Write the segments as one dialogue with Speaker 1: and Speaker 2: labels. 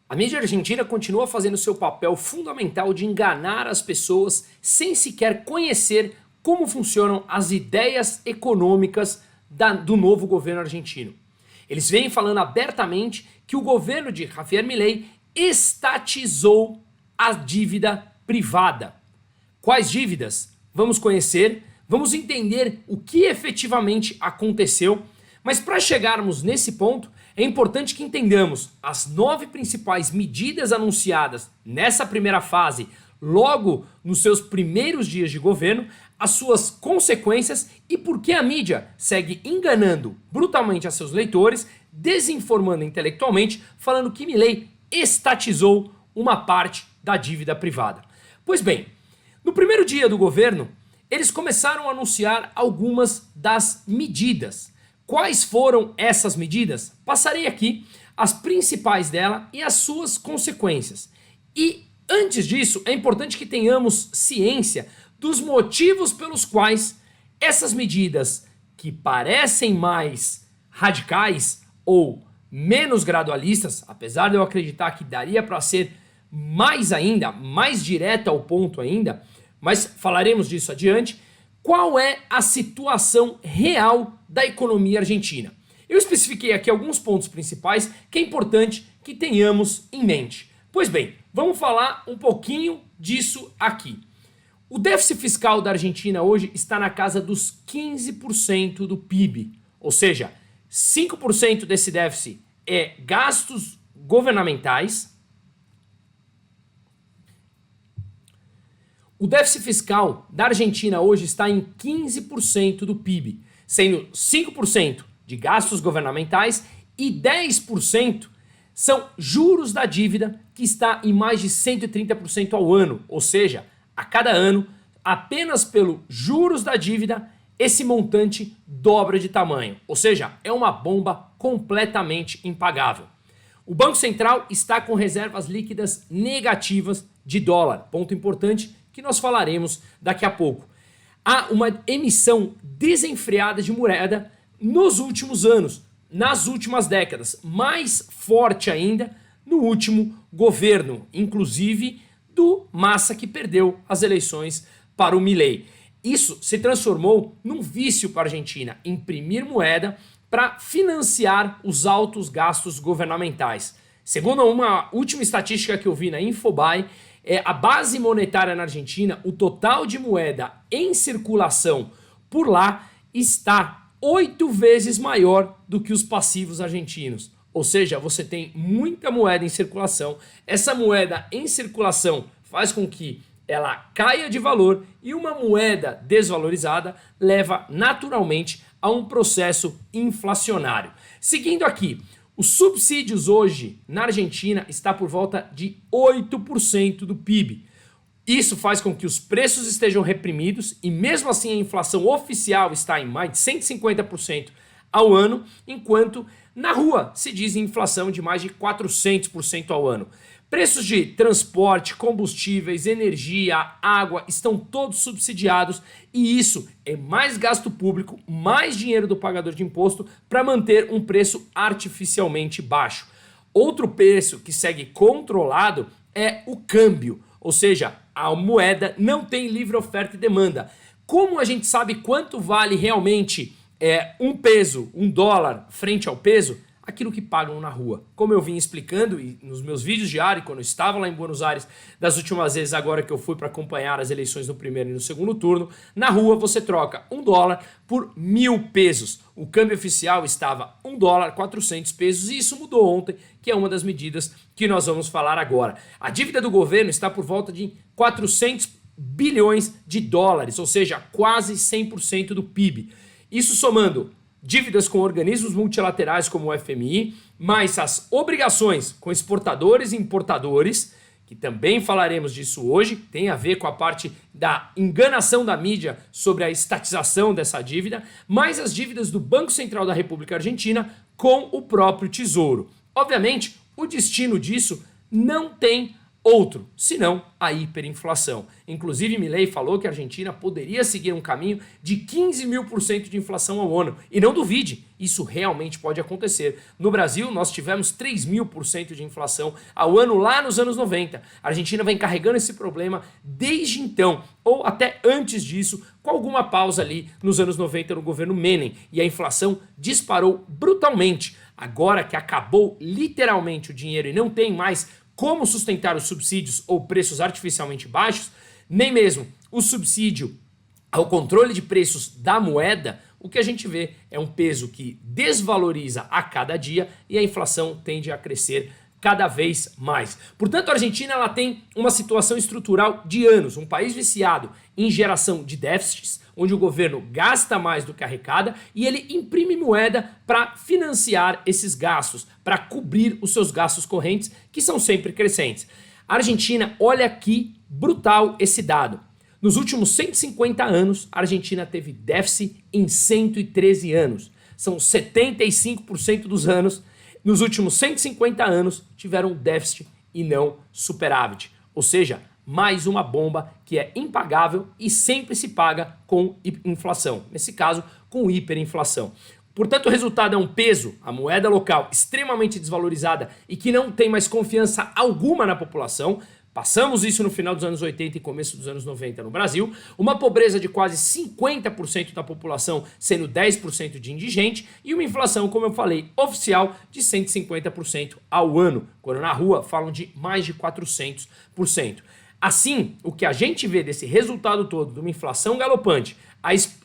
Speaker 1: A mídia argentina continua fazendo seu papel fundamental de enganar as pessoas sem sequer conhecer como funcionam as ideias econômicas do novo governo argentino. Eles vêm falando abertamente que o governo de Javier Milei estatizou a dívida privada. Quais dívidas? Vamos conhecer, vamos entender o que efetivamente aconteceu, mas para chegarmos nesse ponto, é importante que entendamos as 9 principais medidas anunciadas nessa primeira fase, logo nos seus primeiros dias de governo, as suas consequências e por que a mídia segue enganando brutalmente a seus leitores, desinformando intelectualmente, falando que Milei estatizou uma parte da dívida privada. Pois bem, no primeiro dia do governo, eles começaram a anunciar algumas das medidas. Quais foram essas medidas? Passarei aqui as principais dela e as suas consequências. E antes disso, é importante que tenhamos ciência dos motivos pelos quais essas medidas, que parecem mais radicais ou menos gradualistas, apesar de eu acreditar que daria para ser mais ainda, mais direta ao ponto ainda, mas falaremos disso adiante. Qual é a situação real da economia argentina? Eu especifiquei aqui alguns pontos principais que é importante que tenhamos em mente. Pois bem, vamos falar um pouquinho disso aqui. O déficit fiscal da Argentina hoje está na casa dos 15% do PIB, ou seja, 5% desse déficit é gastos governamentais. O déficit fiscal da Argentina hoje está em 15% do PIB, sendo 5% de gastos governamentais e 10% são juros da dívida, que está em mais de 130% ao ano, ou seja, a cada ano, apenas pelo juros da dívida, esse montante dobra de tamanho, ou seja, é uma bomba completamente impagável. O Banco Central está com reservas líquidas negativas de dólar, ponto importante que nós falaremos daqui a pouco. Há uma emissão desenfreada de moeda nos últimos anos, nas últimas décadas, mais forte ainda no último governo, inclusive do Massa, que perdeu as eleições para o Milei. Isso se transformou num vício para a Argentina, imprimir moeda para financiar os altos gastos governamentais. Segundo uma última estatística que eu vi na Infobae, a base monetária na Argentina, o total de moeda em circulação por lá está 8 vezes maior do que os passivos argentinos. Ou seja, você tem muita moeda em circulação, essa moeda em circulação faz com que ela caia de valor e uma moeda desvalorizada leva naturalmente a um processo inflacionário. Seguindo aqui, os subsídios hoje na Argentina está por volta de 8% do PIB. Isso faz com que os preços estejam reprimidos e mesmo assim a inflação oficial está em mais de 150% ao ano, enquanto na rua se diz inflação de mais de 400% ao ano. Preços de transporte, combustíveis, energia, água estão todos subsidiados e isso é mais gasto público, mais dinheiro do pagador de imposto para manter um preço artificialmente baixo. Outro preço que segue controlado é o câmbio, ou seja, a moeda não tem livre oferta e demanda. Como a gente sabe quanto vale realmente um peso, um dólar frente ao peso? Aquilo que pagam na rua. Como eu vim explicando e nos meus vídeos diários, quando eu estava lá em Buenos Aires, das últimas vezes agora que eu fui para acompanhar as eleições no primeiro e no segundo turno, na rua você troca um dólar por 1.000 pesos. O câmbio oficial estava 1 dólar, 400 pesos e isso mudou ontem, que é uma das medidas que nós vamos falar agora. A dívida do governo está por volta de 400 bilhões de dólares, ou seja, quase 100% do PIB. Isso somando dívidas com organismos multilaterais como o FMI, mais as obrigações com exportadores e importadores, que também falaremos disso hoje, tem a ver com a parte da enganação da mídia sobre a estatização dessa dívida, mais as dívidas do Banco Central da República Argentina com o próprio Tesouro. Obviamente, o destino disso não tem outro, senão a hiperinflação. Inclusive, Milei falou que a Argentina poderia seguir um caminho de 15.000% de inflação ao ano. E não duvide, isso realmente pode acontecer. No Brasil, nós tivemos 3.000% de inflação ao ano lá nos anos 90. A Argentina vem carregando esse problema desde então, ou até antes disso, com alguma pausa ali nos anos 90 no governo Menem. E a inflação disparou brutalmente. Agora que acabou literalmente o dinheiro e não tem mais como sustentar os subsídios ou preços artificialmente baixos, nem mesmo o subsídio ao controle de preços da moeda, o que a gente vê é um peso que desvaloriza a cada dia e a inflação tende a crescer cada vez mais. Portanto, a Argentina ela tem uma situação estrutural de anos, um país viciado em geração de déficits, onde o governo gasta mais do que arrecada e ele imprime moeda para financiar esses gastos, para cobrir os seus gastos correntes, que são sempre crescentes. A Argentina, olha aqui, brutal esse dado. Nos últimos 150 anos, a Argentina teve déficit em 113 anos. São 75% dos anos. Nos últimos 150 anos, tiveram déficit e não superávit. Ou seja, mais uma bomba que é impagável e sempre se paga com inflação. Nesse caso, com hiperinflação. Portanto, o resultado é um peso, a moeda local extremamente desvalorizada e que não tem mais confiança alguma na população. Passamos isso no final dos anos 80 e começo dos anos 90 no Brasil. Uma pobreza de quase 50% da população, sendo 10% de indigente. E uma inflação, como eu falei, oficial de 150% ao ano, quando na rua falam de mais de 400%. Assim, o que a gente vê desse resultado todo, de uma inflação galopante,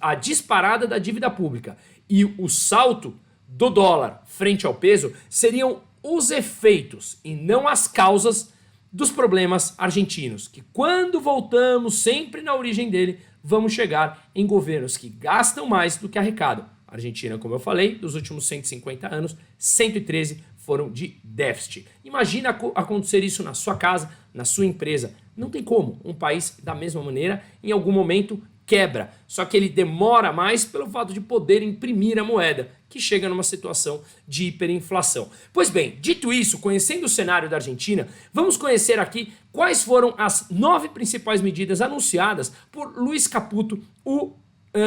Speaker 1: a disparada da dívida pública e o salto do dólar frente ao peso, seriam os efeitos e não as causas dos problemas argentinos, que quando voltamos sempre na origem dele, vamos chegar em governos que gastam mais do que arrecadam. A Argentina, como eu falei, dos últimos 150 anos, 113 foram de déficit. Imagina acontecer isso na sua casa, na sua empresa. Não tem como. Um país, da mesma maneira, em algum momento quebra. Só que ele demora mais pelo fato de poder imprimir a moeda, que chega numa situação de hiperinflação. Pois bem, dito isso, conhecendo o cenário da Argentina, vamos conhecer aqui quais foram as 9 principais medidas anunciadas por Luiz Caputo, o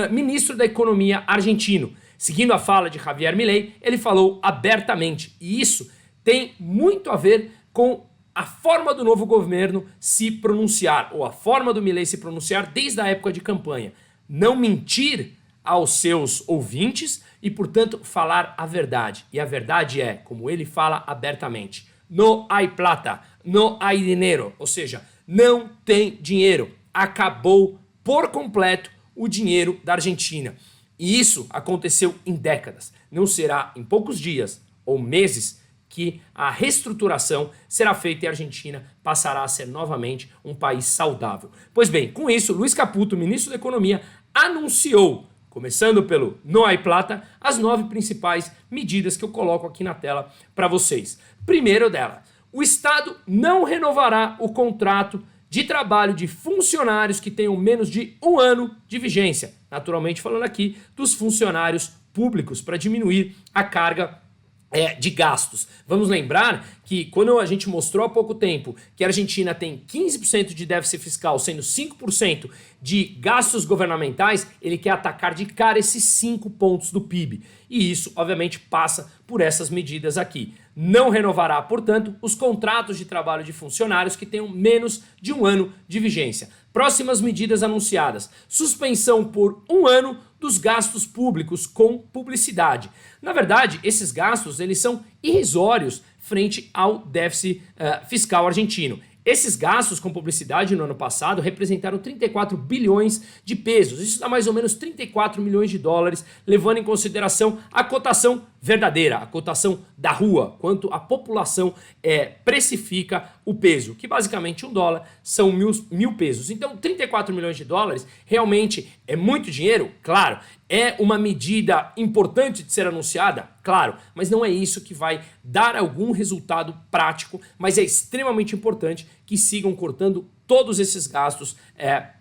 Speaker 1: ministro da Economia argentino. Seguindo a fala de Javier Milei, ele falou abertamente, e isso tem muito a ver com a forma do novo governo se pronunciar, ou a forma do Milei se pronunciar desde a época de campanha. Não mentir aos seus ouvintes e, portanto, falar a verdade. E a verdade é, como ele fala abertamente, no hay plata, no hay dinero, ou seja, não tem dinheiro. Acabou por completo o dinheiro da Argentina. E isso aconteceu em décadas. Não será em poucos dias ou meses que a reestruturação será feita e a Argentina passará a ser novamente um país saudável. Pois bem, com isso, Luiz Caputo, ministro da Economia, anunciou, começando pelo No hay plata, as 9 principais medidas que eu coloco aqui na tela para vocês. Primeiro dela, o Estado não renovará o contrato de trabalho de funcionários que tenham menos de 1 ano de vigência. Naturalmente falando aqui dos funcionários públicos, para diminuir a carga de gastos. Vamos lembrar que quando a gente mostrou há pouco tempo que a Argentina tem 15% de déficit fiscal, sendo 5% de gastos governamentais, ele quer atacar de cara esses 5 pontos do PIB. E isso, obviamente, passa por essas medidas aqui. Não renovará, portanto, os contratos de trabalho de funcionários que tenham menos de 1 ano de vigência. Próximas medidas anunciadas: suspensão por 1 ano dos gastos públicos com publicidade. Na verdade, esses gastos eles são irrisórios frente ao déficit fiscal argentino. Esses gastos com publicidade no ano passado representaram 34 bilhões de pesos. Isso dá mais ou menos 34 milhões de dólares, levando em consideração a cotação verdadeira, a cotação da rua, quanto a população precifica o peso, que basicamente $1 são mil pesos. Então, 34 milhões de dólares realmente é muito dinheiro? Claro. É uma medida importante de ser anunciada? Claro, mas não é isso que vai dar algum resultado prático, mas é extremamente importante que sigam cortando todos esses gastos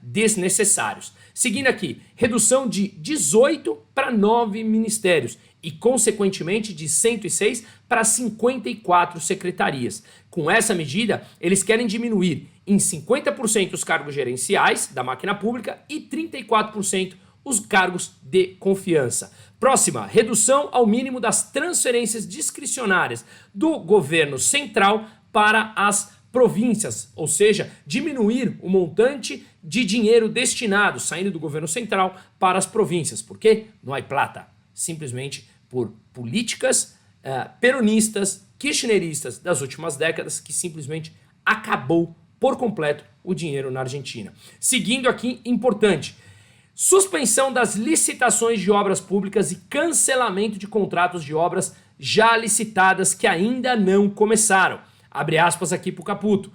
Speaker 1: desnecessários. Seguindo aqui, redução de 18 para 9 ministérios. e, consequentemente, de 106 para 54 secretarias. Com essa medida, eles querem diminuir em 50% os cargos gerenciais da máquina pública e 34% os cargos de confiança. Próxima, redução ao mínimo das transferências discricionárias do governo central para as províncias, ou seja, diminuir o montante de dinheiro destinado, saindo do governo central para as províncias. Por quê? Não há plata. Simplesmente por políticas peronistas, kirchneristas das últimas décadas, que simplesmente acabou por completo o dinheiro na Argentina. Seguindo aqui, importante, suspensão das licitações de obras públicas e cancelamento de contratos de obras já licitadas que ainda não começaram. Abre aspas aqui para o Caputo.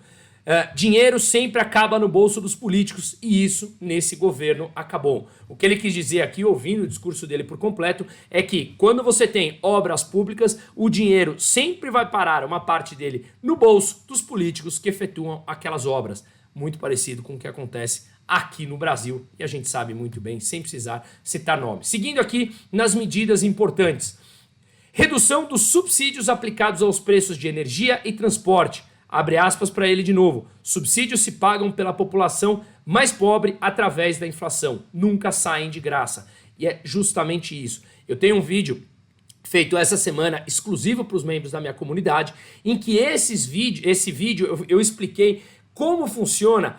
Speaker 1: Dinheiro sempre acaba no bolso dos políticos e isso nesse governo acabou. O que ele quis dizer aqui, ouvindo o discurso dele por completo, é que quando você tem obras públicas, o dinheiro sempre vai parar, uma parte dele, no bolso dos políticos que efetuam aquelas obras. Muito parecido com o que acontece aqui no Brasil e a gente sabe muito bem, sem precisar citar nomes. Seguindo aqui nas medidas importantes. Redução dos subsídios aplicados aos preços de energia e transporte. Abre aspas para ele de novo. Subsídios se pagam pela população mais pobre através da inflação. Nunca saem de graça. E é justamente isso. Eu tenho um vídeo feito essa semana exclusivo para os membros da minha comunidade, em que esse vídeo eu expliquei como funciona,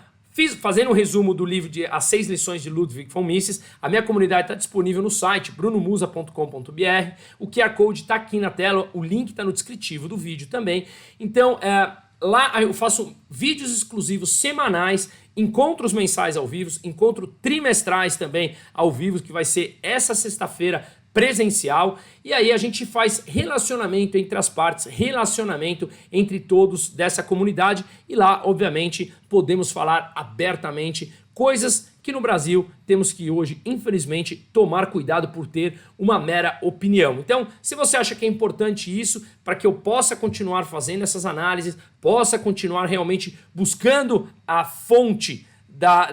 Speaker 1: fazendo um resumo do livro de As 6 Lições de Ludwig von Mises. A minha comunidade está disponível no site brunomusa.com.br. O QR Code está aqui na tela, o link está no descritivo do vídeo também. Então, lá eu faço vídeos exclusivos semanais, encontros mensais ao vivo, encontros trimestrais também ao vivo, que vai ser essa sexta-feira presencial, e aí a gente faz relacionamento entre as partes, relacionamento entre todos dessa comunidade, e lá, obviamente, podemos falar abertamente coisas que no Brasil temos que hoje, infelizmente, tomar cuidado por ter uma mera opinião. Então, se você acha que é importante isso, para que eu possa continuar fazendo essas análises, possa continuar realmente buscando a fonte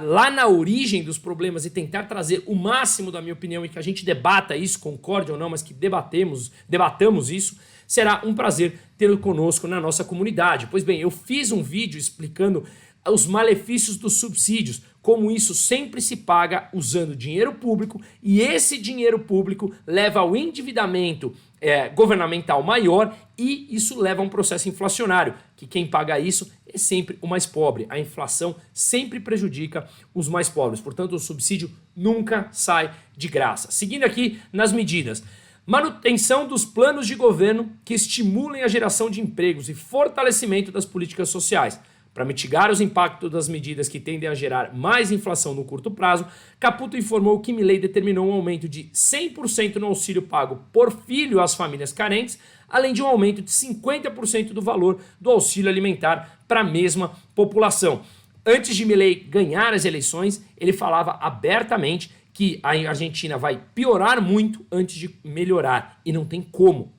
Speaker 1: lá na origem dos problemas e tentar trazer o máximo da minha opinião e que a gente debata isso, concorde ou não, mas que debatamos isso, será um prazer tê-lo conosco na nossa comunidade. Pois bem, eu fiz um vídeo explicando os malefícios dos subsídios, como isso sempre se paga usando dinheiro público e esse dinheiro público leva ao endividamento governamental maior e isso leva a um processo inflacionário, que quem paga isso é sempre o mais pobre. A inflação sempre prejudica os mais pobres, portanto o subsídio nunca sai de graça. Seguindo aqui nas medidas. Manutenção dos planos de governo que estimulem a geração de empregos e fortalecimento das políticas sociais. Para mitigar os impactos das medidas que tendem a gerar mais inflação no curto prazo, Caputo informou que Milei determinou um aumento de 100% no auxílio pago por filho às famílias carentes, além de um aumento de 50% do valor do auxílio alimentar para a mesma população. Antes de Milei ganhar as eleições, ele falava abertamente que a Argentina vai piorar muito antes de melhorar, e não tem como.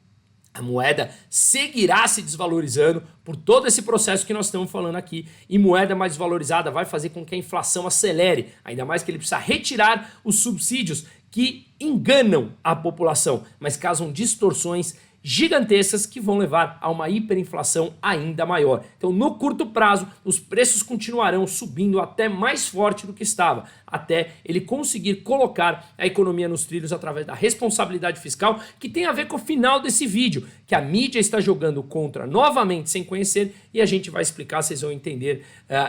Speaker 1: A moeda seguirá se desvalorizando por todo esse processo que nós estamos falando aqui, e moeda mais valorizada vai fazer com que a inflação acelere, ainda mais que ele precisa retirar os subsídios que enganam a população, mas causam distorções gigantescas que vão levar a uma hiperinflação ainda maior. Então, no curto prazo, os preços continuarão subindo até mais forte do que estava, até ele conseguir colocar a economia nos trilhos através da responsabilidade fiscal, que tem a ver com o final desse vídeo, que a mídia está jogando contra novamente sem conhecer, e a gente vai explicar, vocês vão entender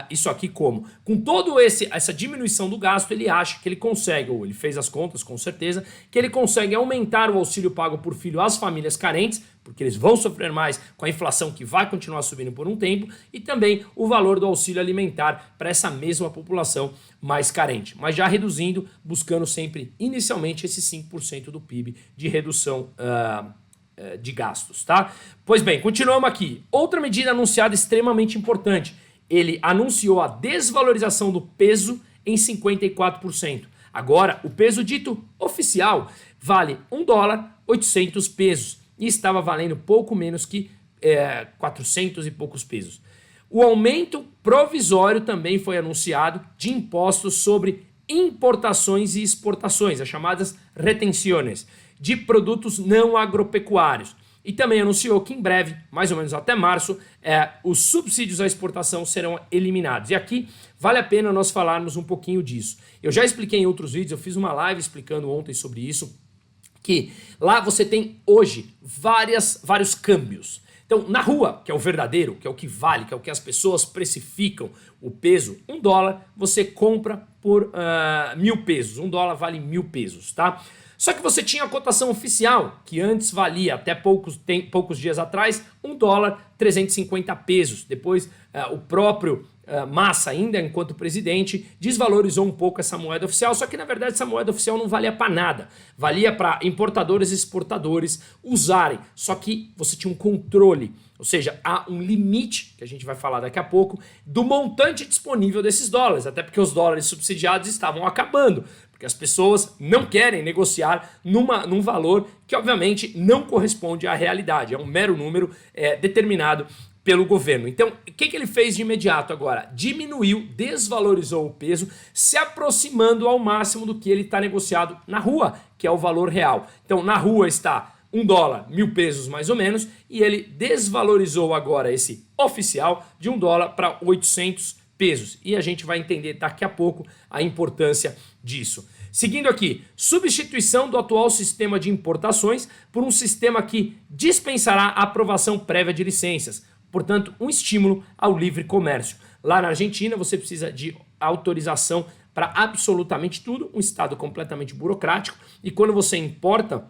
Speaker 1: isso aqui como. Com todo essa diminuição do gasto, ele acha que ele consegue, ou ele fez as contas com certeza, que ele consegue aumentar o auxílio pago por filho às famílias carentes, porque eles vão sofrer mais com a inflação que vai continuar subindo por um tempo, e também o valor do auxílio alimentar para essa mesma população mais carente, mas já reduzindo, buscando sempre inicialmente esse 5% do PIB de redução de gastos, tá? Pois bem, continuamos aqui. Outra medida anunciada extremamente importante, ele anunciou a desvalorização do peso em 54%. Agora, o peso dito oficial vale $1,800 e estava valendo pouco menos que 400 e poucos pesos. O aumento provisório também foi anunciado de impostos sobre importações e exportações, as chamadas retenciones, de produtos não agropecuários. E também anunciou que em breve, mais ou menos até março, os subsídios à exportação serão eliminados. E aqui vale a pena nós falarmos um pouquinho disso. Eu já expliquei em outros vídeos, eu fiz uma live explicando ontem sobre isso, que lá você tem hoje vários câmbios. Então, na rua, que é o verdadeiro, que é o que vale, que é o que as pessoas precificam, o peso, $1, você compra por 1.000 pesos. $1 vale 1.000 pesos, tá? Só que você tinha a cotação oficial, que antes valia, até poucos dias atrás, $1, 350 pesos. Depois, o próprio Massa, ainda enquanto presidente, desvalorizou um pouco essa moeda oficial, só que na verdade essa moeda oficial não valia para nada. Valia para importadores e exportadores usarem, só que você tinha um controle, ou seja, há um limite, que a gente vai falar daqui a pouco, do montante disponível desses dólares, até porque os dólares subsidiados estavam acabando, porque as pessoas não querem negociar num valor que obviamente não corresponde à realidade, é um mero número determinado pelo governo. Então, o que ele fez de imediato agora? Diminuiu, desvalorizou o peso, se aproximando ao máximo do que ele está negociado na rua, que é o valor real. Então, na rua está $1, 1.000 pesos mais ou menos, e ele desvalorizou agora esse oficial de $1 para 800 pesos. E a gente vai entender daqui a pouco a importância disso. Seguindo aqui, substituição do atual sistema de importações por um sistema que dispensará a aprovação prévia de licenças. Portanto, um estímulo ao livre comércio. Lá na Argentina, você precisa de autorização para absolutamente tudo, um estado completamente burocrático, e quando você importa,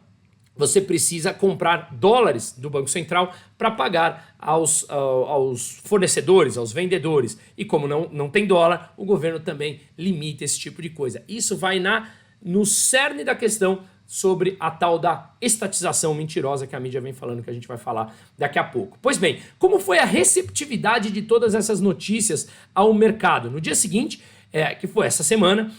Speaker 1: você precisa comprar dólares do Banco Central para pagar aos fornecedores, aos vendedores. E como não tem dólar, o governo também limita esse tipo de coisa. Isso vai no cerne da questão sobre a tal da estatização mentirosa que a mídia vem falando, que a gente vai falar daqui a pouco. Pois bem, como foi a receptividade de todas essas notícias ao mercado? No dia seguinte, que foi essa semana,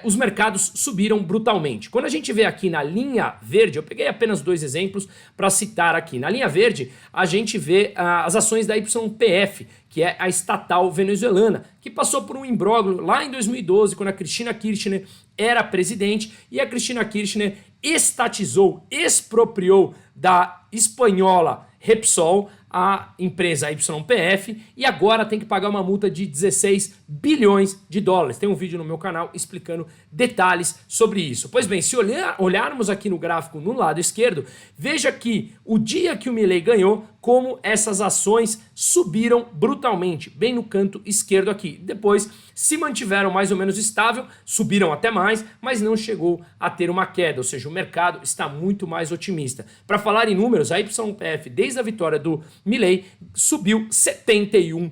Speaker 1: os mercados subiram brutalmente. Quando a gente vê aqui na linha verde, eu peguei apenas 2 exemplos para citar aqui. Na linha verde, a gente vê as ações da YPF, que é a estatal venezuelana, que passou por um imbróglio lá em 2012, quando a Cristina Kirchner era presidente, e a Cristina Kirchner estatizou, expropriou da espanhola Repsol a empresa YPF, e agora tem que pagar uma multa de 16 bilhões de dólares. Tem um vídeo no meu canal explicando detalhes sobre isso. Pois bem, se olharmos aqui no gráfico no lado esquerdo, veja que o dia que o Milei ganhou, como essas ações subiram brutalmente, bem no canto esquerdo aqui. Depois se mantiveram mais ou menos estável, subiram até mais, mas não chegou a ter uma queda, ou seja, o mercado está muito mais otimista. Para falar em números, a YPF, desde a vitória do Milei, subiu 71%.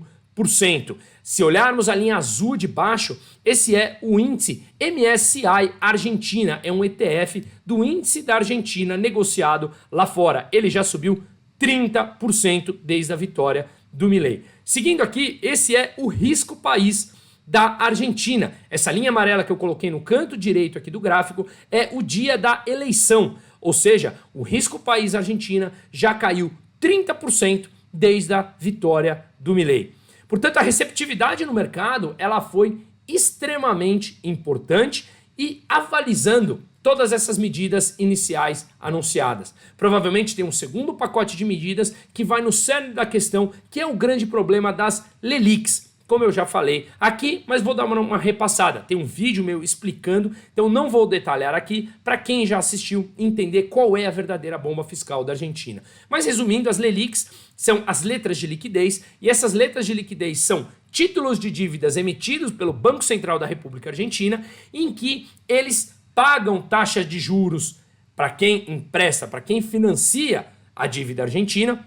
Speaker 1: Se olharmos a linha azul de baixo, esse é o índice MSCI Argentina, é um ETF do índice da Argentina negociado lá fora. Ele já subiu 30% desde a vitória do Milei. Seguindo aqui, esse é o risco país da Argentina. Essa linha amarela que eu coloquei no canto direito aqui do gráfico é o dia da eleição, ou seja, o risco país Argentina já caiu 30% desde a vitória do Milei. Portanto, a receptividade no mercado ela foi extremamente importante e avalizando todas essas medidas iniciais anunciadas. Provavelmente tem um segundo pacote de medidas que vai no cerne da questão, que é o grande problema das LELIQs, como eu já falei aqui, mas vou dar uma repassada. Tem um vídeo meu explicando, então não vou detalhar aqui para quem já assistiu entender qual é a verdadeira bomba fiscal da Argentina. Mas resumindo, as LELIQs são as letras de liquidez, e essas letras de liquidez são títulos de dívidas emitidos pelo Banco Central da República Argentina, em que eles pagam taxas de juros para quem empresta, para quem financia a dívida argentina,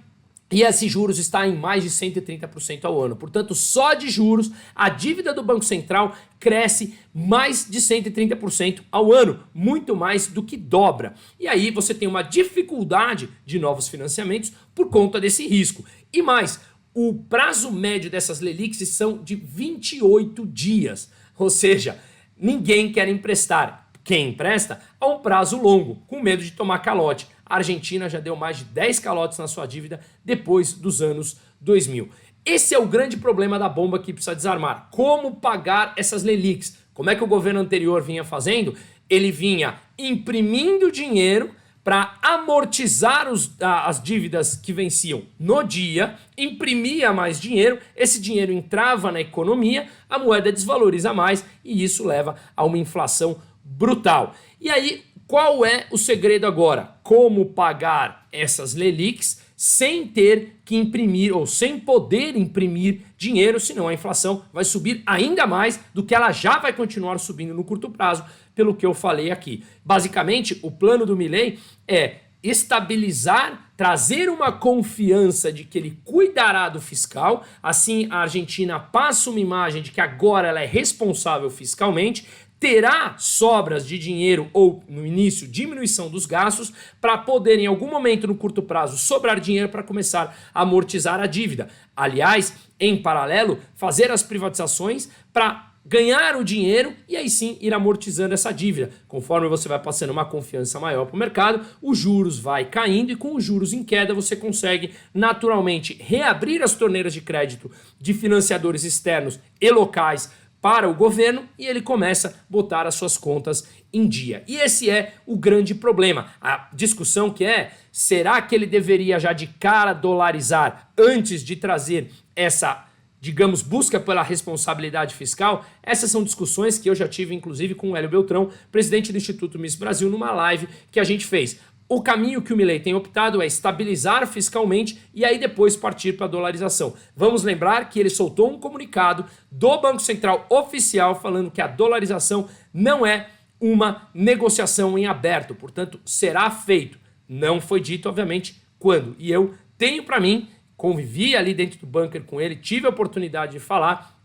Speaker 1: e esses juros está em mais de 130% ao ano. Portanto, só de juros, a dívida do Banco Central cresce mais de 130% ao ano, muito mais do que dobra. E aí você tem uma dificuldade de novos financiamentos por conta desse risco. E mais, o prazo médio dessas LELIQs são de 28 dias, ou seja, ninguém quer emprestar. Quem empresta a um prazo longo, com medo de tomar calote. A Argentina já deu mais de 10 calotes na sua dívida depois dos anos 2000. Esse é o grande problema da bomba que precisa desarmar. Como pagar essas LELIQs? Como é que o governo anterior vinha fazendo? Ele vinha imprimindo dinheiro para amortizar as dívidas que venciam no dia, imprimia mais dinheiro, esse dinheiro entrava na economia, a moeda desvaloriza mais e isso leva a uma inflação brutal. E aí, qual é o segredo agora? Como pagar essas Lelics sem ter que imprimir ou sem poder imprimir dinheiro, senão a inflação vai subir ainda mais do que ela já vai continuar subindo no curto prazo, pelo que eu falei aqui. Basicamente, o plano do Milei é estabilizar, trazer uma confiança de que ele cuidará do fiscal, assim a Argentina passa uma imagem de que agora ela é responsável fiscalmente, terá sobras de dinheiro ou, no início, diminuição dos gastos para poder, em algum momento no curto prazo, sobrar dinheiro para começar a amortizar a dívida. Aliás, em paralelo, fazer as privatizações para ganhar o dinheiro e aí sim ir amortizando essa dívida. Conforme você vai passando uma confiança maior para o mercado, os juros vai caindo e com os juros em queda você consegue naturalmente reabrir as torneiras de crédito de financiadores externos e locais para o governo e ele começa a botar as suas contas em dia. E esse é o grande problema. A discussão que é, será que ele deveria já de cara dolarizar antes de trazer essa, digamos, busca pela responsabilidade fiscal? Essas são discussões que eu já tive, inclusive, com o Hélio Beltrão, presidente do Instituto Miss Brasil, numa live que a gente fez. O caminho que o Milei tem optado é estabilizar fiscalmente e aí depois partir para a dolarização. Vamos lembrar que ele soltou um comunicado do Banco Central oficial falando que a dolarização não é uma negociação em aberto, portanto será feito. Não foi dito, obviamente, quando. E eu tenho para mim, convivi ali dentro do bunker com ele, tive a oportunidade de falar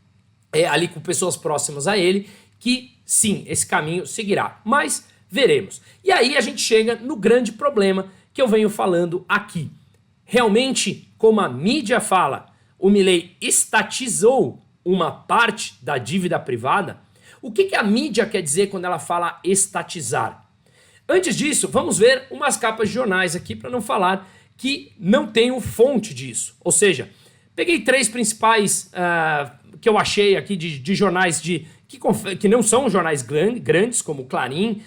Speaker 1: ali com pessoas próximas a ele, que sim, esse caminho seguirá. Mas veremos. E aí a gente chega no grande problema que eu venho falando aqui. Realmente, como a mídia fala, o Milei estatizou uma parte da dívida privada. O que a mídia quer dizer quando ela fala estatizar? Antes disso, vamos ver umas capas de jornais aqui para não falar que não tenho fonte disso. Ou seja, peguei 3 principais que eu achei aqui de jornais que não são jornais grandes, como o Clarim.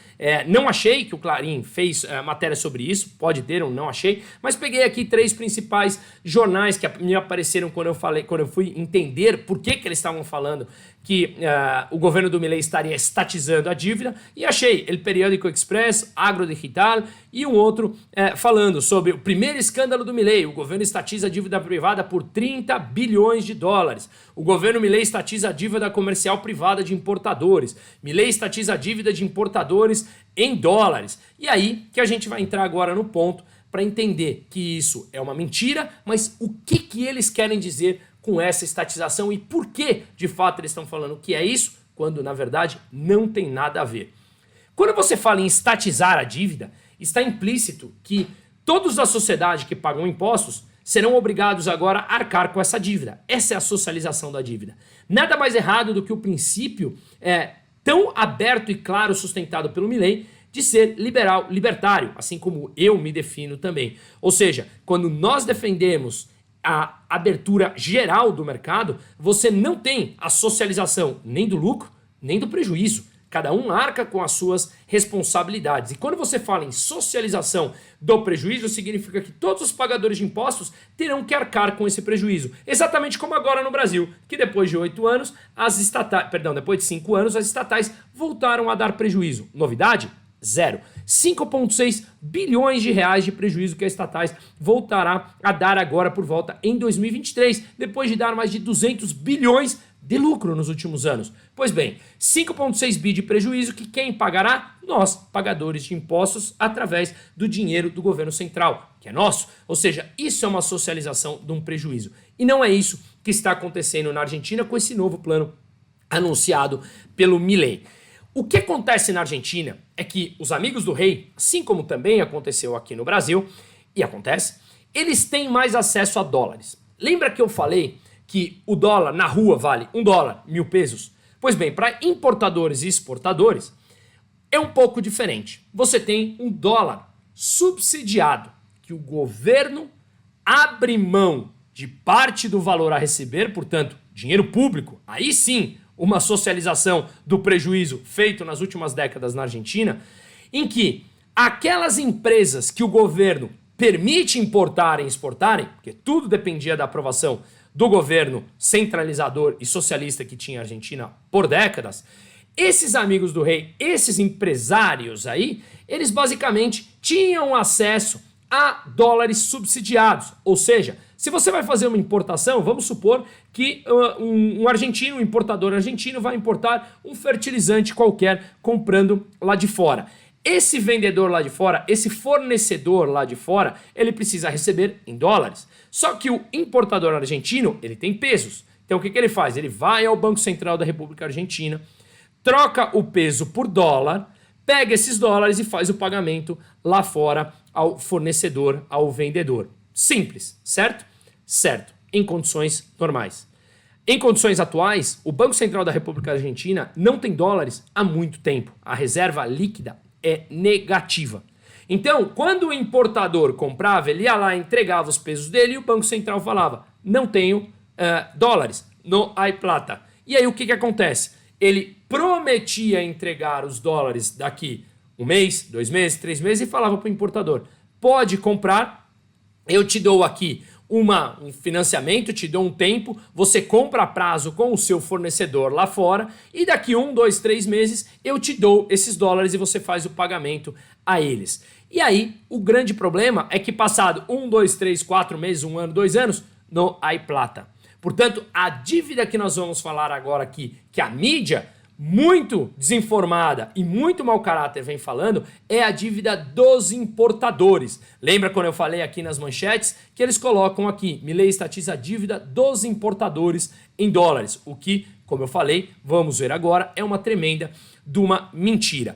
Speaker 1: Não achei que o Clarim fez matéria sobre isso, pode ter ou não achei, mas peguei aqui 3 principais jornais que me apareceram quando eu fui entender por que eles estavam falando que o governo do Milei estaria estatizando a dívida, e achei El Periódico Express, Agro Digital e um outro falando sobre o primeiro escândalo do Milei: o governo estatiza a dívida privada por 30 bilhões de dólares. O governo Milei estatiza a dívida comercial privada de importadores. Milei estatiza a dívida de importadores em dólares. E aí que a gente vai entrar agora no ponto para entender que isso é uma mentira, mas o que eles querem dizer com essa estatização e por que de fato eles estão falando que é isso, quando na verdade não tem nada a ver. Quando você fala em estatizar a dívida, está implícito que todos da sociedade que pagam impostos serão obrigados agora a arcar com essa dívida. Essa é a socialização da dívida. Nada mais errado do que o princípio tão aberto e claro sustentado pelo Milei de ser libertário, assim como eu me defino também. Ou seja, quando nós defendemos a abertura geral do mercado, você não tem a socialização nem do lucro, nem do prejuízo. Cada um arca com as suas responsabilidades. E quando você fala em socialização do prejuízo, significa que todos os pagadores de impostos terão que arcar com esse prejuízo. Exatamente como agora no Brasil, que depois de 8 anos, depois de 5 anos, as estatais voltaram a dar prejuízo. Novidade? Zero. 5,6 bilhões de reais de prejuízo que as estatais voltará a dar agora por volta em 2023, depois de dar mais de 200 bilhões de lucro nos últimos anos. Pois bem, 5,6 bi de prejuízo que quem pagará? Nós, pagadores de impostos, através do dinheiro do governo central, que é nosso. Ou seja, isso é uma socialização de um prejuízo. E não é isso que está acontecendo na Argentina com esse novo plano anunciado pelo Milei. O que acontece na Argentina é que os amigos do rei, assim como também aconteceu aqui no Brasil, e acontece, eles têm mais acesso a dólares. Lembra que eu falei que o dólar na rua vale $1, 1.000 pesos? Pois bem, para importadores e exportadores é um pouco diferente. Você tem um dólar subsidiado, que o governo abre mão de parte do valor a receber, portanto, dinheiro público, aí sim, uma socialização do prejuízo feito nas últimas décadas na Argentina, em que aquelas empresas que o governo permite importarem e exportarem, porque tudo dependia da aprovação do governo centralizador e socialista que tinha a Argentina por décadas, esses amigos do rei, esses empresários aí, eles basicamente tinham acesso a dólares subsidiados. Ou seja, se você vai fazer uma importação, vamos supor que um argentino, um importador argentino vai importar um fertilizante qualquer comprando lá de fora. Esse vendedor lá de fora, esse fornecedor lá de fora, ele precisa receber em dólares. Só que o importador argentino, ele tem pesos. Então o que ele faz? Ele vai ao Banco Central da República Argentina, troca o peso por dólar, pega esses dólares e faz o pagamento lá fora ao fornecedor, ao vendedor. Simples, certo? Certo, em condições normais. Em condições atuais, o Banco Central da República Argentina não tem dólares há muito tempo. A reserva líquida é negativa. Então, quando o importador comprava, ele ia lá, entregava os pesos dele e o Banco Central falava, não tenho dólares, no hay plata. E aí o que acontece? Ele prometia entregar os dólares daqui 1 mês, 2 meses, 3 meses e falava para o importador, pode comprar, eu te dou aqui um financiamento, te dou um tempo, você compra a prazo com o seu fornecedor lá fora e daqui 1, 2, 3 meses eu te dou esses dólares e você faz o pagamento a eles. E aí o grande problema é que passado 1, 2, 3, 4 meses, 1 ano, 2 anos, não há plata. Portanto, a dívida que nós vamos falar agora aqui, que a mídia muito desinformada e muito mau caráter vem falando, é a dívida dos importadores. Lembra quando eu falei aqui nas manchetes que eles colocam aqui, Milei estatiza a dívida dos importadores em dólares, o que, como eu falei, vamos ver agora, é uma tremenda de uma mentira.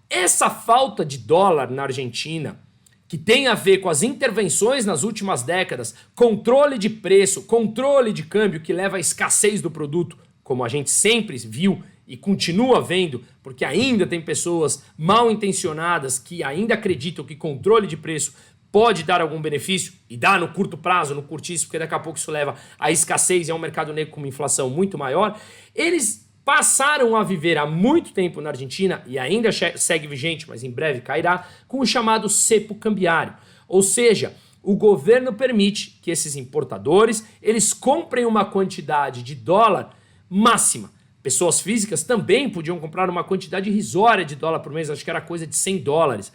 Speaker 1: Essa falta de dólar na Argentina, que tem a ver com as intervenções nas últimas décadas, controle de preço, controle de câmbio que leva à escassez do produto, como a gente sempre viu e continua vendo, porque ainda tem pessoas mal intencionadas que ainda acreditam que controle de preço pode dar algum benefício, e dá no curto prazo, no curtíssimo, porque daqui a pouco isso leva à escassez e a um mercado negro com uma inflação muito maior. Eles passaram a viver há muito tempo na Argentina, e ainda segue vigente, mas em breve cairá, com o chamado cepo cambiário. Ou seja, o governo permite que esses importadores, eles comprem uma quantidade de dólar máxima. Pessoas físicas também podiam comprar uma quantidade irrisória de dólar por mês, acho que era coisa de 100 dólares.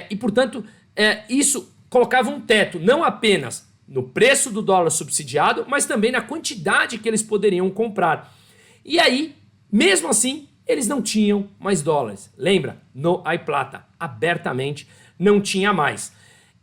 Speaker 1: E, portanto, isso colocava um teto, não apenas no preço do dólar subsidiado, mas também na quantidade que eles poderiam comprar. E aí, mesmo assim, eles não tinham mais dólares. Lembra? No hay plata. Abertamente não tinha mais.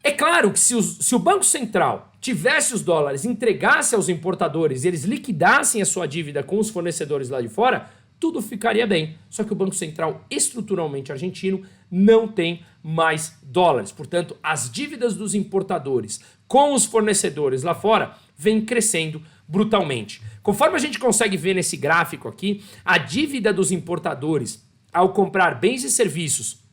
Speaker 1: É claro que se o Banco Central tivesse os dólares, entregasse aos importadores e eles liquidassem a sua dívida com os fornecedores lá de fora, tudo ficaria bem. Só que o Banco Central estruturalmente argentino não tem mais dólares. Portanto, as dívidas dos importadores com os fornecedores lá fora vêm crescendo brutalmente. Conforme a gente consegue ver nesse gráfico aqui, a dívida dos importadores ao comprar bens e serviços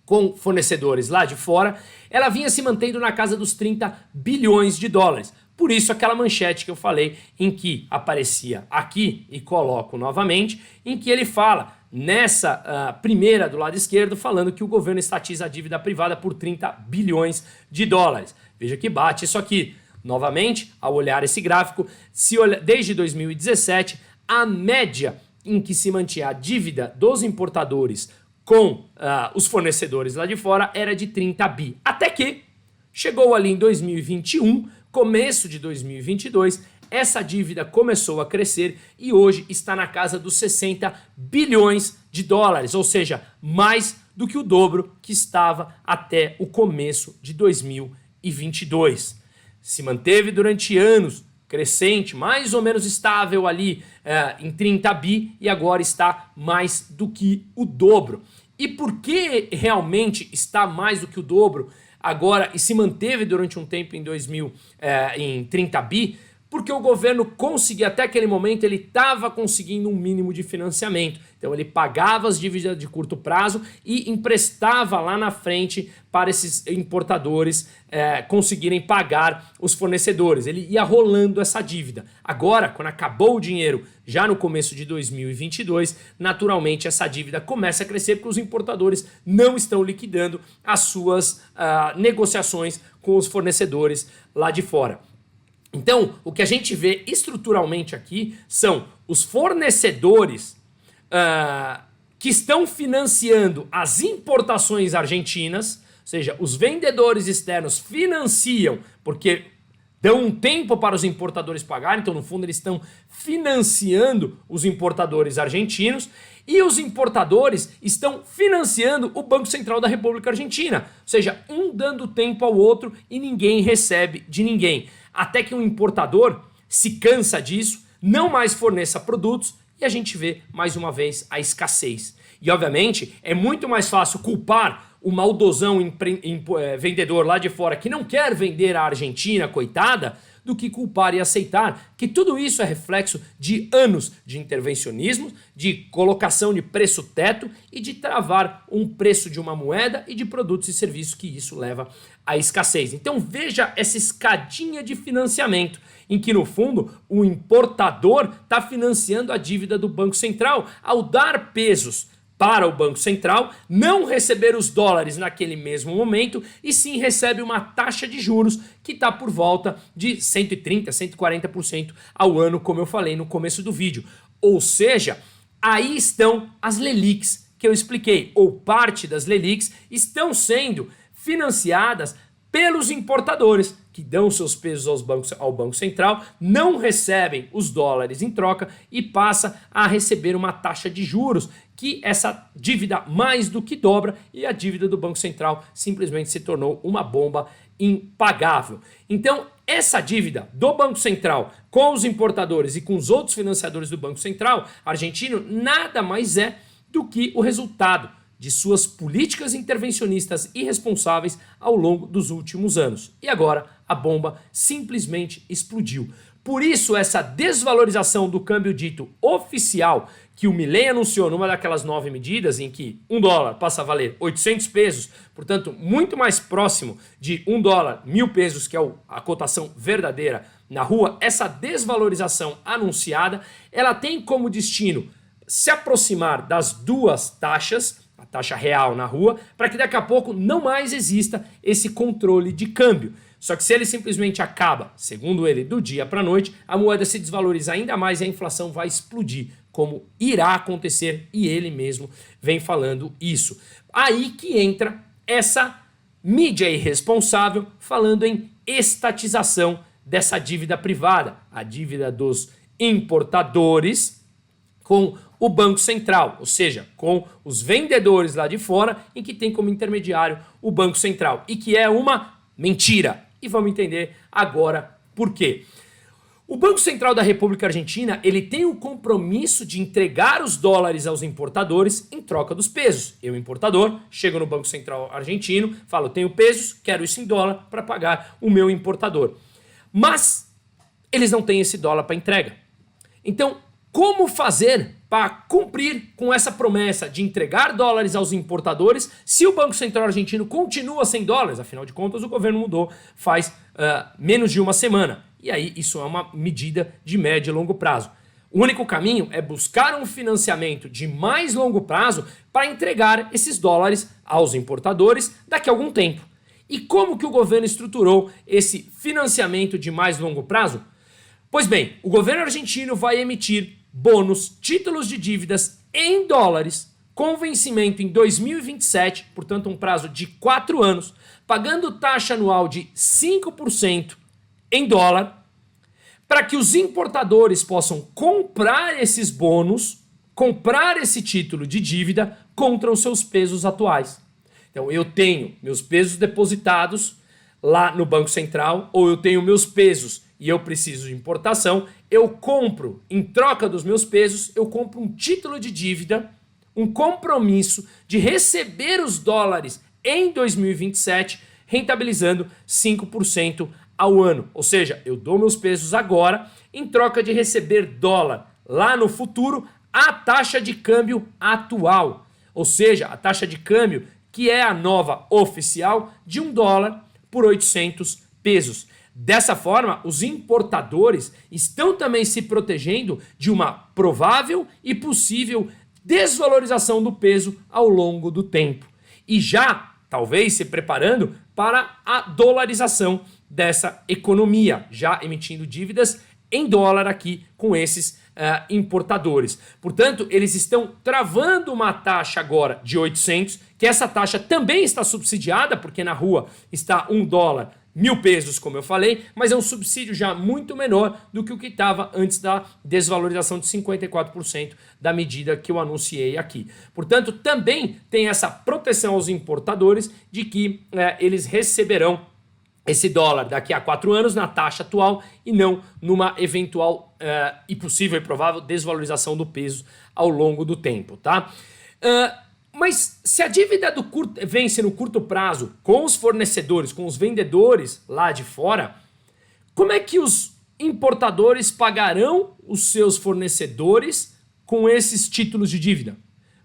Speaker 1: com fornecedores lá de fora, ela vinha se mantendo na casa dos 30 bilhões de dólares. Por isso aquela manchete que eu falei, em que aparecia aqui, e coloco novamente, em que ele fala, nessa primeira do lado esquerdo, falando que o governo estatiza a dívida privada por 30 bilhões de dólares. Veja que bate isso aqui. Novamente, ao olhar esse gráfico, desde 2017, a média em que se mantinha a dívida dos importadores com os fornecedores lá de fora era de 30 bi. Até que chegou ali em 2021, começo de 2022, essa dívida começou a crescer e hoje está na casa dos 60 bilhões de dólares, ou seja, mais do que o dobro que estava até o começo de 2022. Se manteve durante anos crescente, mais ou menos estável ali em 30 bi e agora está mais do que o dobro. E por que realmente está mais do que o dobro agora e se manteve durante um tempo em 30 bi? porque o governo conseguia, até aquele momento, ele estava conseguindo um mínimo de financiamento. Então ele pagava as dívidas de curto prazo e emprestava lá na frente para esses importadores conseguirem pagar os fornecedores. Ele ia rolando essa dívida. Agora, quando acabou o dinheiro, já no começo de 2022, naturalmente essa dívida começa a crescer porque os importadores não estão liquidando as suas negociações com os fornecedores lá de fora. Então, o que a gente vê estruturalmente aqui são os fornecedores que estão financiando as importações argentinas, ou seja, os vendedores externos financiam porque dão um tempo para os importadores pagarem, então no fundo eles estão financiando os importadores argentinos e os importadores estão financiando o Banco Central da República Argentina, ou seja, um dando tempo ao outro e ninguém recebe de ninguém, até que um importador se cansa disso, não mais forneça produtos e a gente vê mais uma vez a escassez. E obviamente é muito mais fácil culpar o maldosão vendedor lá de fora que não quer vender a Argentina, coitada, do que culpar e aceitar que tudo isso é reflexo de anos de intervencionismo, de colocação de preço teto e de travar um preço de uma moeda e de produtos e serviços que isso leva à escassez. Então veja essa escadinha de financiamento em que no fundo o importador está financiando a dívida do Banco Central ao dar pesos para o Banco Central, não receber os dólares naquele mesmo momento e sim recebe uma taxa de juros que está por volta de 130%, 140% ao ano, como eu falei no começo do vídeo. Ou seja, aí estão as LELIQs que eu expliquei, ou parte das LELIQs estão sendo financiadas pelos importadores, que dão seus pesos ao Banco Central, não recebem os dólares em troca e passa a receber uma taxa de juros, que essa dívida mais do que dobra e a dívida do Banco Central simplesmente se tornou uma bomba impagável. Então, essa dívida do Banco Central com os importadores e com os outros financiadores do Banco Central argentino nada mais é do que o resultado de suas políticas intervencionistas irresponsáveis ao longo dos últimos anos. E agora a bomba simplesmente explodiu. Por isso essa desvalorização do câmbio dito oficial que o Milei anunciou numa daquelas 9 medidas em que $1 passa a valer 800 pesos, portanto muito mais próximo de $1, 1.000 pesos, que é a cotação verdadeira na rua, essa desvalorização anunciada, ela tem como destino se aproximar das duas taxas, a taxa real na rua, para que daqui a pouco não mais exista esse controle de câmbio. Só que se ele simplesmente acaba, segundo ele, do dia para a noite, a moeda se desvaloriza ainda mais e a inflação vai explodir, como irá acontecer e ele mesmo vem falando isso. Aí que entra essa mídia irresponsável falando em estatização dessa dívida privada, a dívida dos importadores com o Banco Central, ou seja, com os vendedores lá de fora, em que tem como intermediário o Banco Central, e que é uma mentira. E vamos entender agora por quê. O Banco Central da República Argentina, ele tem o compromisso de entregar os dólares aos importadores em troca dos pesos. Eu, importador, chego no Banco Central argentino, falo, tenho pesos, quero isso em dólar para pagar o meu importador. Mas eles não têm esse dólar para entrega. Então, como fazer para cumprir com essa promessa de entregar dólares aos importadores se o Banco Central argentino continua sem dólares? Afinal de contas, o governo mudou faz menos de uma semana. E aí isso é uma medida de médio e longo prazo. O único caminho é buscar um financiamento de mais longo prazo para entregar esses dólares aos importadores daqui a algum tempo. E como que o governo estruturou esse financiamento de mais longo prazo? Pois bem, o governo argentino vai emitir bônus, títulos de dívidas em dólares, com vencimento em 2027, portanto um prazo de 4 anos, pagando taxa anual de 5% em dólar, para que os importadores possam comprar esses bônus, comprar esse título de dívida contra os seus pesos atuais. Então eu tenho meus pesos depositados lá no Banco Central, ou eu tenho meus pesos e eu preciso de importação, eu compro, em troca dos meus pesos, eu compro um título de dívida, um compromisso de receber os dólares em 2027, rentabilizando 5% ao ano. Ou seja, eu dou meus pesos agora em troca de receber dólar lá no futuro a taxa de câmbio atual. Ou seja, a taxa de câmbio que é a nova oficial de $1 por 800 pesos. Dessa forma, os importadores estão também se protegendo de uma provável e possível desvalorização do peso ao longo do tempo. E já, talvez, se preparando para a dolarização dessa economia, já emitindo dívidas em dólar aqui com esses importadores. Portanto, eles estão travando uma taxa agora de 800, que essa taxa também está subsidiada, porque na rua está $1, 1.000 pesos, como eu falei, mas é um subsídio já muito menor do que o que estava antes da desvalorização de 54% da medida que eu anunciei aqui. Portanto, também tem essa proteção aos importadores de que eles receberão esse dólar daqui a 4 anos na taxa atual e não numa eventual e possível e provável desvalorização do peso ao longo do tempo, tá? Mas se a dívida vence no curto prazo com os fornecedores, com os vendedores lá de fora, como é que os importadores pagarão os seus fornecedores com esses títulos de dívida?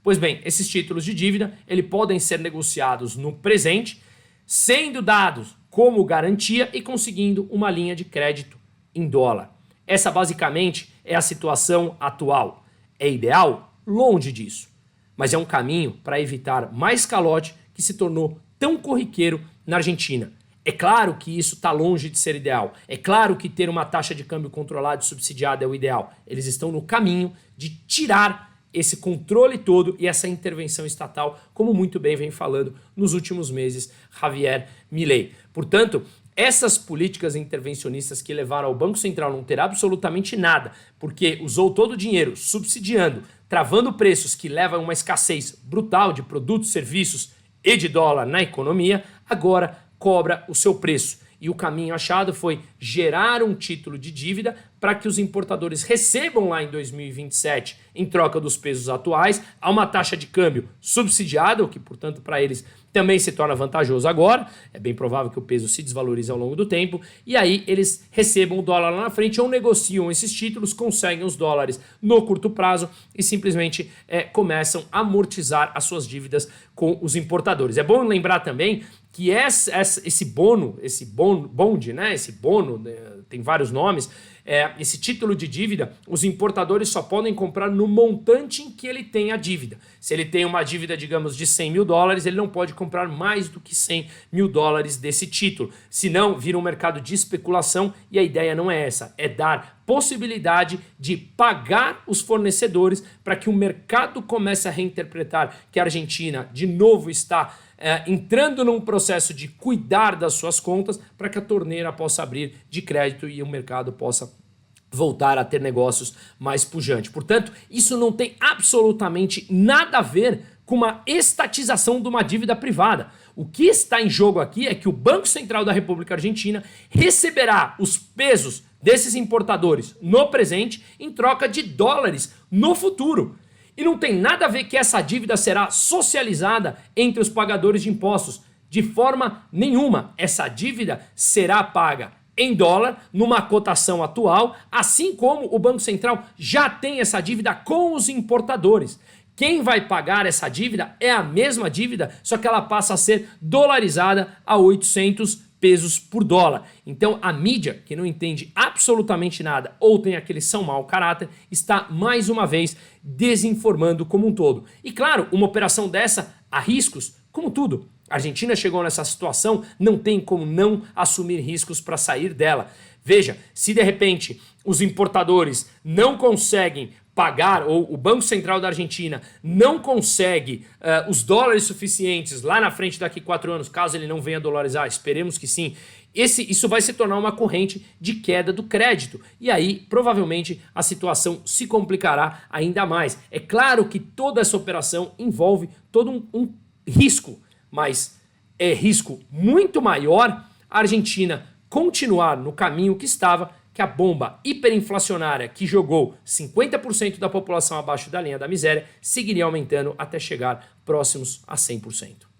Speaker 1: Pois bem, esses títulos de dívida eles podem ser negociados no presente, sendo dados como garantia e conseguindo uma linha de crédito em dólar. Essa basicamente é a situação atual. É ideal? Longe disso. Mas é um caminho para evitar mais calote que se tornou tão corriqueiro na Argentina. É claro que isso está longe de ser ideal. É claro que ter uma taxa de câmbio controlada e subsidiada é o ideal. Eles estão no caminho de tirar esse controle todo e essa intervenção estatal, como muito bem vem falando nos últimos meses Javier Milei. Portanto, essas políticas intervencionistas que levaram ao Banco Central a não ter absolutamente nada, porque usou todo o dinheiro subsidiando, travando preços que levam a uma escassez brutal de produtos, serviços e de dólar na economia, agora cobra o seu preço. E o caminho achado foi gerar um título de dívida para que os importadores recebam lá em 2027, em troca dos pesos atuais, a uma taxa de câmbio subsidiada, o que, portanto, para eles também se torna vantajoso agora. É bem provável que o peso se desvalorize ao longo do tempo. E aí eles recebam o dólar lá na frente ou negociam esses títulos, conseguem os dólares no curto prazo e simplesmente começam a amortizar as suas dívidas com os importadores. É bom lembrar também que esse bond, né? Esse bono, tem vários nomes, esse título de dívida, os importadores só podem comprar no montante em que ele tem a dívida. Se ele tem uma dívida, digamos, de $100.000, ele não pode comprar mais do que $100.000 desse título. Senão, vira um mercado de especulação e a ideia não é essa, é dar possibilidade de pagar os fornecedores para que o mercado comece a reinterpretar que a Argentina, de novo, está entrando num processo de cuidar das suas contas para que a torneira possa abrir de crédito e o mercado possa voltar a ter negócios mais pujantes. Portanto, isso não tem absolutamente nada a ver com uma estatização de uma dívida privada. O que está em jogo aqui é que o Banco Central da República Argentina receberá os pesos desses importadores no presente em troca de dólares no futuro. E não tem nada a ver que essa dívida será socializada entre os pagadores de impostos. De forma nenhuma, essa dívida será paga em dólar, numa cotação atual, assim como o Banco Central já tem essa dívida com os importadores. Quem vai pagar essa dívida é a mesma dívida, só que ela passa a ser dolarizada a 800 pesos por dólar. Então a mídia, que não entende absolutamente nada ou tem aquele são mau caráter, está mais uma vez desinformando como um todo. E claro, uma operação dessa há riscos, como tudo. A Argentina chegou nessa situação, não tem como não assumir riscos para sair dela. Veja, se de repente os importadores não conseguem pagar, ou o Banco Central da Argentina não consegue os dólares suficientes lá na frente daqui 4 anos, caso ele não venha dolarizar, esperemos que sim, isso vai se tornar uma corrente de queda do crédito. E aí, provavelmente, a situação se complicará ainda mais. É claro que toda essa operação envolve todo um risco, mas é risco muito maior a Argentina continuar no caminho que estava, que a bomba hiperinflacionária que jogou 50% da população abaixo da linha da miséria seguiria aumentando até chegar próximos a 100%.